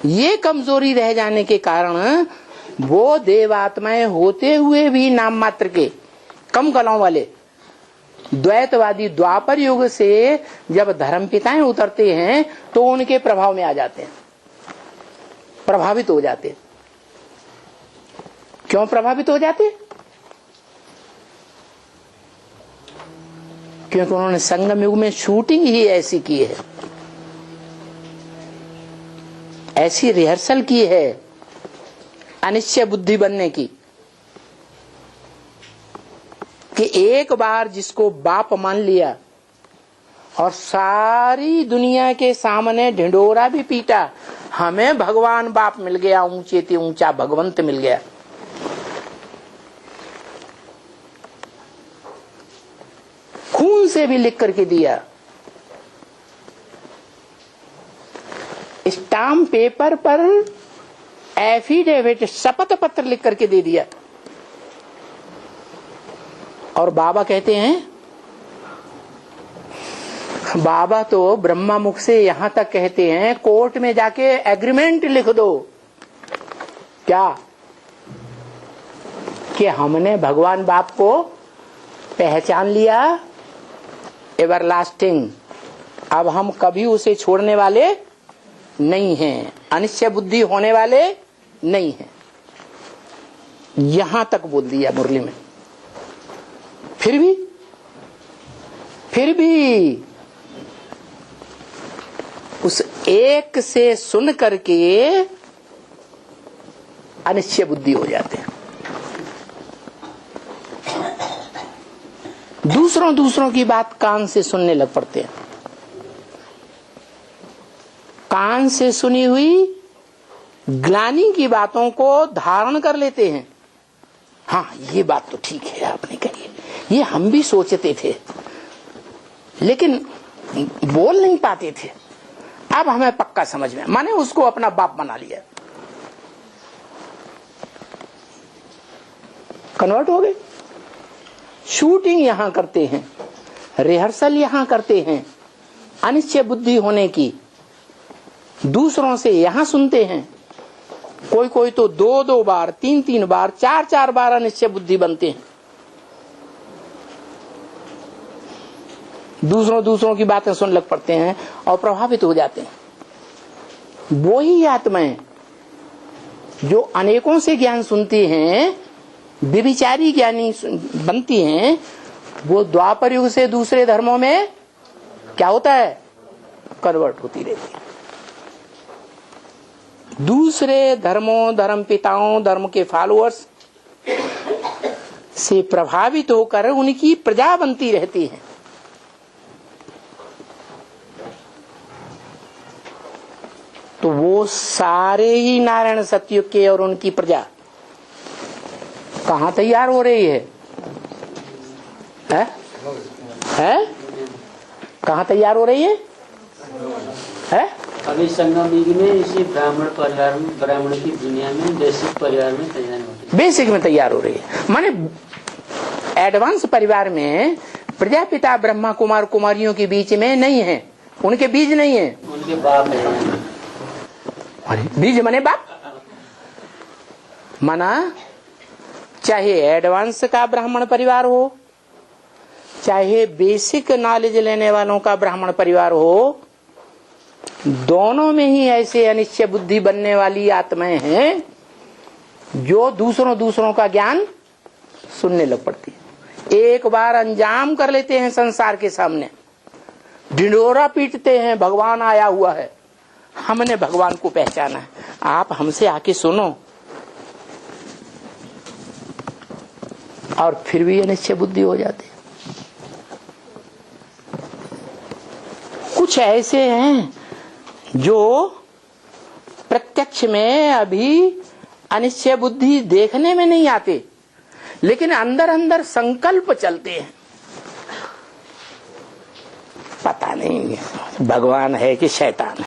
ये कमजोरी रह जाने के कारण वो देवात्माएं होते हुए भी नाम मात्र के कम कलाओं वाले द्वैतवादी द्वापर युग से जब धर्म पिताएं उतरते हैं तो उनके प्रभाव में आ जाते हैं, प्रभावित हो जाते हैं। क्यों प्रभावित हो जाते? क्योंकि उन्होंने संगम युग में शूटिंग ही ऐसी की है, ऐसी रिहर्सल की है अनिश्चय बुद्धि बनने की कि एक बार जिसको बाप मान लिया और सारी दुनिया के सामने ढिंडोरा भी पीटा, हमें भगवान बाप मिल गया, ऊंचे ते ऊंचा भगवंत मिल गया, खून से भी लिख करके दिया, स्टाम्प पेपर पर एफिडेविट शपथ पत्र लिख करके दे दिया। और बाबा कहते हैं, बाबा तो ब्रह्मा मुख से यहां तक कहते हैं कोर्ट में जाके एग्रीमेंट लिख दो, क्या कि हमने भगवान बाप को पहचान लिया, एवरलास्टिंग, अब हम कभी उसे छोड़ने वाले नहीं हैं, अनिश्चय बुद्धि होने वाले नहीं हैं। यहां तक बोल दिया मुरली में। फिर भी उस एक से सुन करके अनिश्चय बुद्धि हो जाते हैं। दूसरों की बात कान से सुनने लग पड़ते हैं, कान से सुनी हुई ग्लानि की बातों को धारण कर लेते हैं। हाँ, ये बात तो ठीक है आपने कही, ये हम भी सोचते थे लेकिन बोल नहीं पाते थे, अब हमें पक्का समझ में, माने उसको अपना बाप बना लिया, कन्वर्ट हो गए। शूटिंग यहां करते हैं, रिहर्सल यहां करते हैं अनिश्चय बुद्धि होने की, दूसरों से यहां सुनते हैं। कोई तो 2 बार, 3 बार, 4 बार अनिश्चय बुद्धि बनते हैं। दूसरों की बातें सुन लग पड़ते हैं और प्रभावित हो जाते हैं। वो ही आत्माएं जो अनेकों से ज्ञान सुनती हैं, विविचारी ज्ञानी बनती हैं, वो द्वापर युग से दूसरे धर्मों में क्या होता है, कन्वर्ट होती रहती है। दूसरे धर्मों, धर्म पिताओं, धर्म के फॉलोअर्स से प्रभावित होकर उनकी प्रजा बनती रहती है। तो वो सारे ही नारायण सतयुग के और उनकी प्रजा कहां तैयार हो रही है? कहां तैयार हो रही है? अभी संगम युग में इसी ब्राह्मण परिवार में, ब्राह्मण की दुनिया में, बेसिक परिवार में तैयार होती है। बेसिक में तैयार हो रही है, माने एडवांस परिवार में प्रजापिता ब्रह्मा कुमार कुमारियों के बीच में नहीं है, उनके बीज नहीं है, उनके बाप है। बीज माने बाप, माना चाहे एडवांस का ब्राह्मण परिवार हो, चाहे बेसिक नॉलेज लेने वालों का ब्राह्मण परिवार हो, दोनों में ही ऐसे अनिश्चय बुद्धि बनने वाली आत्माएं हैं जो दूसरों का ज्ञान सुनने लग पड़ती है। एक बार अंजाम कर लेते हैं संसार के सामने, ढिंडोरा पीटते हैं, भगवान आया हुआ है, हमने भगवान को पहचाना है, आप हमसे आके सुनो, और फिर भी अनिश्चय बुद्धि हो जाती है। कुछ ऐसे हैं जो प्रत्यक्ष में अभी अनिश्चय बुद्धि देखने में नहीं आते, लेकिन अंदर अंदर संकल्प चलते हैं, पता नहीं भगवान है कि शैतान है।